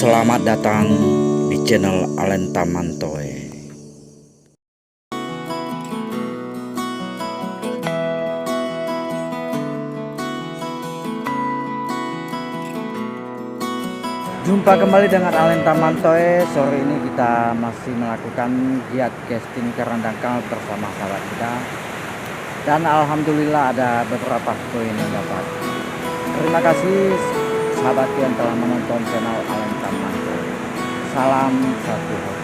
Selamat datang di channel Alenta Mantoe. Jumpa kembali dengan Alenta Mantoe. Sore ini kita masih melakukan giat casting kerandangkal bersama sahabat kita. Dan alhamdulillah ada beberapa poin yang dapat. Terima kasih sahabat yang telah menonton channel Alenta Mantoe. Salam satu.